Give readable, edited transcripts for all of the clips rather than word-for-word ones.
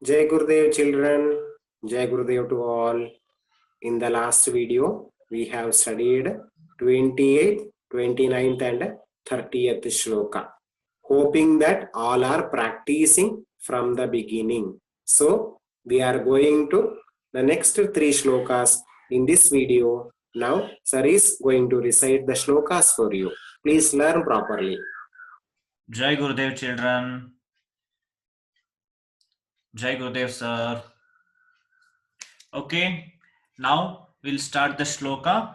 Jai Gurudev children, Jai Gurudev to all. In the last video, we have studied 28th, 29th and 30th shloka. Hoping that all are practicing from the beginning. So, we are going to the next three shlokas in this video. Now, sir is going to recite the shlokas for you. Please learn properly. Jai Gurudev children. Jai Gurudev sir. Okay, now we'll start the shloka.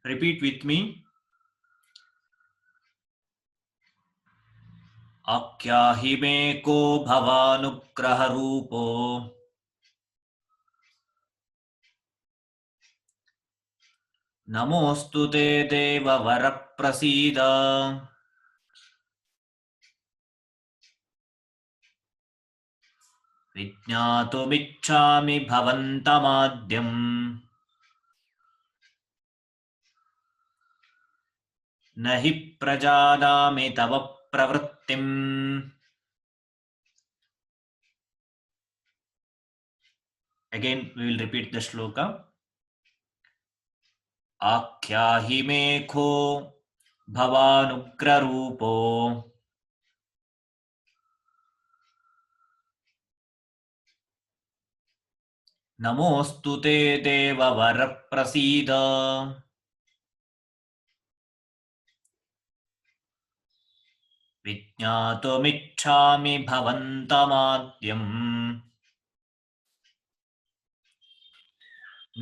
Repeat with me. आख्याहि मे को भवानुग्रह रूपो नमोऽस्तु ते देववर प्रसीद विज्ञातुमिच्छामि भवन्तमाद्यम् न हि प्रजानामि तव प्रवृत्तिम् Again we will repeat the shloka. आख्याहि मे को भवानुग्ररूपो नमोऽस्तु ते देववर प्रसीद विज्ञातुमिच्छामि भवन्तमाद्यम्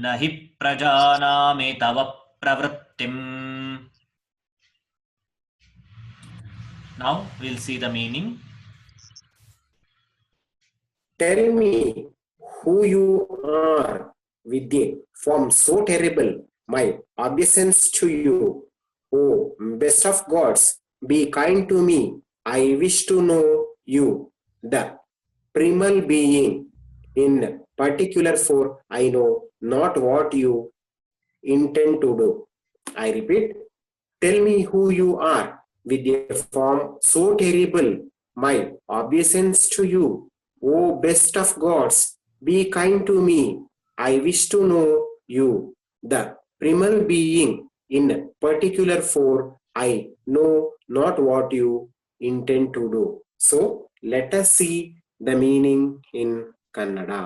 न हि प्रजानामि तव प्रवृत्तिम्. Now we'll see the meaning. Tell me who you are with a form so terrible, my obeisance to you. O best of gods, be kind to me. I wish to know you, the primal being, in particular, for I know not what you intend to do. I repeat, tell me who you are with a form so terrible, my obeisance to you. O best of gods, be kind to me. I wish to know you, the primal being, in particular, for I know not what you intend to do. So, let us see the meaning in Kannada.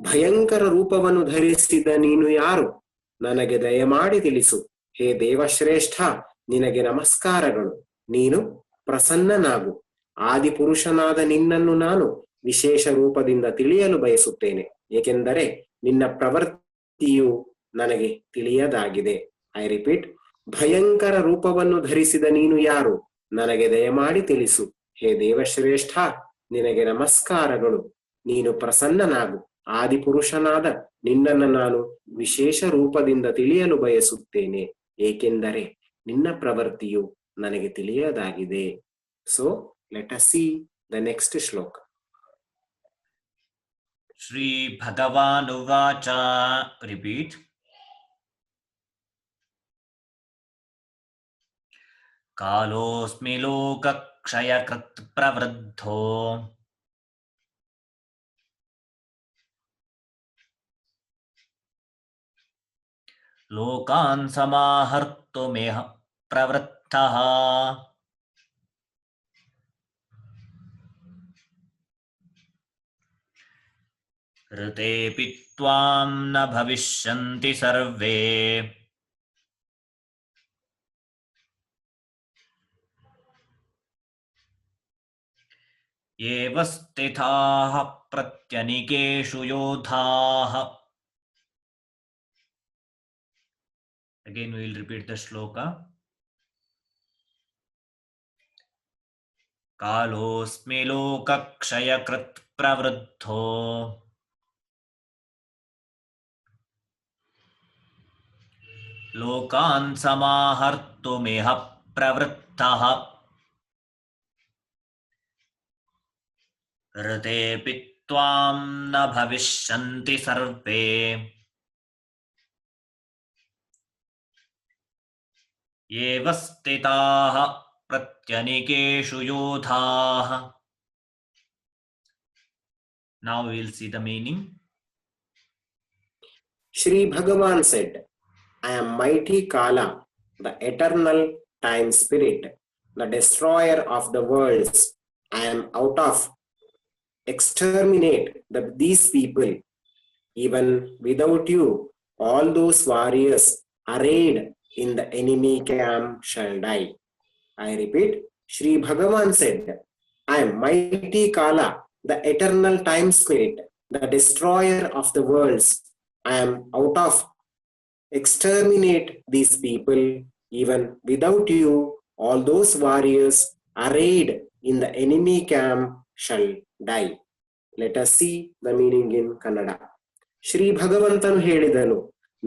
ಭಯಂಕರ ರೂಪವನ್ನು ಧರಿಸಿದ ನೀನು ಯಾರು? ನನಗೆ ದಯಮಾಡಿ ತಿಳಿಸು. ಹೇ ದೇವಶ್ರೇಷ್ಠ, ನಿನಗೆ ನಮಸ್ಕಾರಗಳು. ನೀನು ಪ್ರಸನ್ನನಾಗು. ಆದಿಪುರುಷನಾದ ನಿನ್ನನ್ನು ನಾನು ವಿಶೇಷ ರೂಪದಿಂದ ತಿಳಿಯಲು ಬಯಸುತ್ತೇನೆ, ಏಕೆಂದರೆ ನಿನ್ನ ಪ್ರವೃತ್ತಿಯು ನನಗೆ ತಿಳಿಯದಾಗಿದೆ. ಐ ರಿಪೀಟ್, ಭಯಂಕರ ರೂಪವನ್ನು ಧರಿಸಿದ ನೀನು ಯಾರು? ನನಗೆ ದಯಮಾಡಿ ತಿಳಿಸು. ಹೇ ದೇವಶ್ರೇಷ್ಠ, ನಿನಗೆ ನಮಸ್ಕಾರಗಳು. ನೀನು ಪ್ರಸನ್ನನಾಗು. ಆದಿಪುರುಷನಾದ ನಿನ್ನನ್ನು ನಾನು ವಿಶೇಷ ರೂಪದಿಂದ ತಿಳಿಯಲು ಬಯಸುತ್ತೇನೆ, ಏಕೆಂದರೆ ನಿನ್ನ ಪ್ರವೃತ್ತಿಯು ನನಗೆ ತಿಳಿಯದಾಗಿದೆ. So let us see the next shloka. Shri ಭಗವಾನುವಾಚ. Repeat. ಕಾಲೋಸ್ಮಿ ಲೋಕಕ್ಷಯಕೃತ್ ಪ್ರವೃದ್ಧೋ ಲೋಕಾನ್ ಸಮಾಹರ್ತುಮಿಹ ಪ್ರವೃತ್ತಃ ಋತೇಪಿ ತ್ವಾಂ ನ ಭವಿಷ್ಯಂತಿ ಸರ್ವೇ ಏವ ಸ್ಥಿತಾಃ ಪ್ರತ್ಯನಿಕೇಷು ಯೋಧಾಃ. Again we will repeat the shloka. कालोऽस्मि लोकक्षयकृत् प्रवृद्धो लोकान् समाहर्तुमिह प्रवृत्तः ऋतेऽपि त्वां न भविष्यन्ति सर्वे एव स्थिताः प्रत्यनिकेषु योधाः. Now we will see the meaning. Shri Bhagavan said, I am mighty Kala, the eternal time spirit, the destroyer of the worlds. I am out of exterminate these people. Even without you, all those warriors arrayed in the enemy camp shall die. I repeat, Shri Bhagavan said, I am mighty Kala, the eternal time spirit, the destroyer of the worlds. I am out of exterminate these people. Even without you, all those warriors arrayed in the enemy camp shall die. Let us see the meaning in Kannada. Shri ಭಗವಂತನು ಹೇಳಿದನು,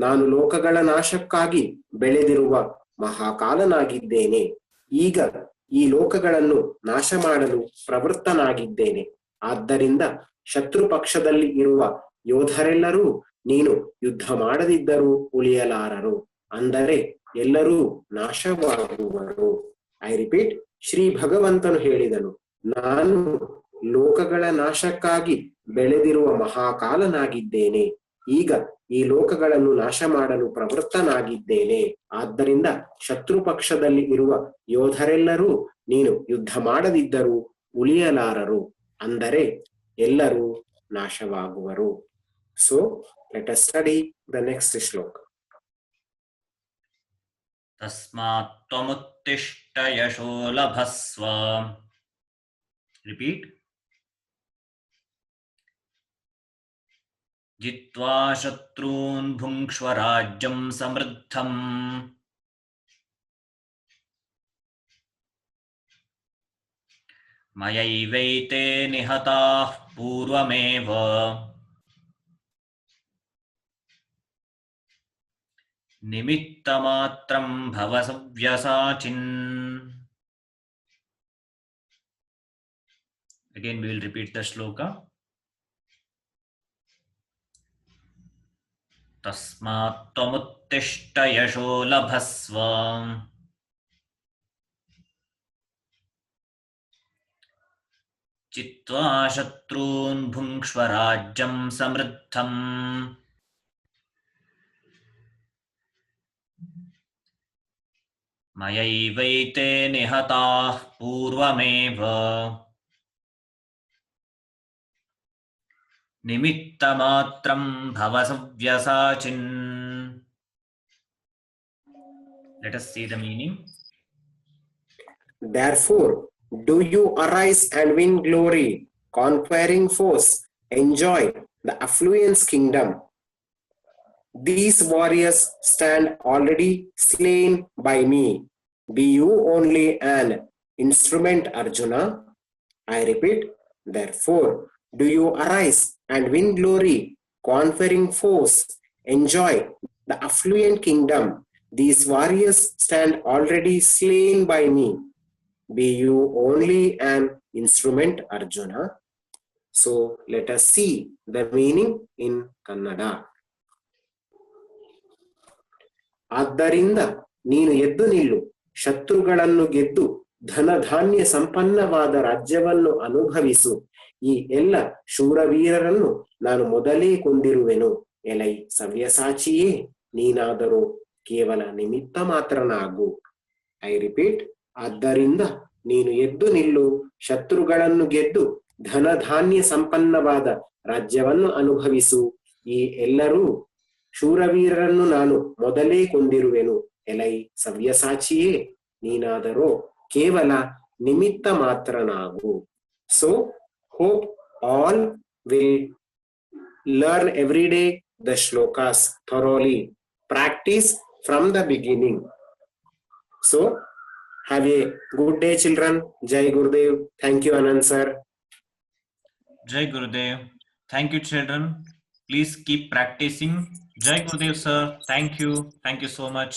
ನಾನು ಲೋಕಗಳ ನಾಶಕ್ಕಾಗಿ ಬೆಳೆದಿರುವ ಮಹಾಕಾಲನಾಗಿದ್ದೇನೆ. ಈಗ ಈ ಲೋಕಗಳನ್ನು ನಾಶ ಮಾಡಲು ಪ್ರವೃತ್ತನಾಗಿದ್ದೇನೆ. ಆದ್ದರಿಂದ ಶತ್ರು ಪಕ್ಷದಲ್ಲಿ ಇರುವ ಯೋಧರೆಲ್ಲರೂ ನೀನು ಯುದ್ಧ ಮಾಡದಿದ್ದರೂ ಉಳಿಯಲಾರರು, ಅಂದರೆ ಎಲ್ಲರೂ ನಾಶವಾಗುವರು. ಐ ರಿಪೀಟ್, ಶ್ರೀ ಭಗವಂತನು ಹೇಳಿದನು, ನಾನು ಲೋಕಗಳ ನಾಶಕ್ಕಾಗಿ ಬೆಳೆದಿರುವ ಮಹಾಕಾಲನಾಗಿದ್ದೇನೆ. ಈಗ ಈ ಲೋಕಗಳನ್ನು ನಾಶ ಮಾಡಲು ಪ್ರವೃತ್ತನಾಗಿದ್ದೇನೆ. ಆದ್ದರಿಂದ ಶತ್ರು ಪಕ್ಷದಲ್ಲಿ ಇರುವ ಯೋಧರೆಲ್ಲರೂ ನೀನು ಯುದ್ಧ ಮಾಡದಿದ್ದರೂ ಉಳಿಯಲಾರರು, ಅಂದರೆ ಎಲ್ಲರೂ ನಾಶವಾಗುವರು. So let us study the next ಶ್ಲೋಕ. ತಸ್ಮಾತ್ ತ್ವಮುತ್ತಿಷ್ಠ ಯಶೋ ಲಭಸ್ವ. Repeat. ಜಿತ್ವಾ ಶತ್ರೂನ್ ಭುಂಕ್ಷ್ವ ರಾಜ್ಯಂ ಸಮೃದ್ಧಂ. ಮಯೈವೈತೆ ನಿಹತಾಃ ಪೂರ್ವಮೇವ. ನಿಮಿತ್ತಮಾತ್ರಂ ಭವ ಸವ್ಯಸಾಚಿನ್. Again we will repeat the shloka. Tasmat tvamuttishta yasho labhasva. Chitva shatrun bhunksva rajyam samriddham. Mayaivaite nihatah purvameva. ನಿಮಿತ್ತಮಾತ್ರಂ ಭವ ಸವ್ಯಸಾಚಿನ್. Let us see the meaning. Therefore, do you arise and win glory, conquering foes, enjoy the affluence kingdom. These warriors stand already slain by me. Be you only an instrument, Arjuna. I repeat, therefore, do you arise and win glory, conquering foes, enjoy the affluent kingdom. These warriors stand already slain by me. Be you only an instrument, Arjuna. So let us see the meaning in Kannada. ಆದ್ದರಿಂದ ನೀನು ಎದ್ದು ನಿಲ್ಲು, ಶತ್ರುಗಳನ್ನು ಗೆದ್ದು ಧನಧಾನ್ಯ ಸಂಪನ್ನವಾದ ರಾಜ್ಯವನ್ನು ಅನುಭವಿಸು. ಈ ಎಲ್ಲ ಶೂರವೀರರನ್ನು ನಾನು ಮೊದಲೇ ಕೊಂದಿರುವೆನು. ಎಲೈ ಸವ್ಯಸಾಚಿಯೇ, ನೀನಾದರೂ ಕೇವಲ ನಿಮಿತ್ತ ಮಾತ್ರನಾಗು. ಐ ರಿಪೀಟ್, ಆದ್ದರಿಂದ ನೀನು ಎದ್ದು ನಿಲ್ಲು, ಶತ್ರುಗಳನ್ನು ಗೆದ್ದು ಧನಧಾನ್ಯ ಸಂಪನ್ನವಾದ ರಾಜ್ಯವನ್ನು ಅನುಭವಿಸು. ಈ ಎಲ್ಲರೂ ಶೂರವೀರರನ್ನು ನಾನು ಮೊದಲೇ ಕೊಂದಿರುವೆನು. ಎಲೈ ಸವ್ಯಸಾಚಿಯೇ, ನೀನಾದರೂ ಕೇವಲ ನಿಮಿತ್ತ ಮಾತ್ರನಾಗು. So hope all will learn every day the shlokas thoroughly. Practice from the beginning. So have a good day, children. Jai Gurudev. Thank you, Anand sir. Jai Gurudev. Thank you, children. Please keep practicing. Jai Gurudev sir. Thank you. Thank you so much.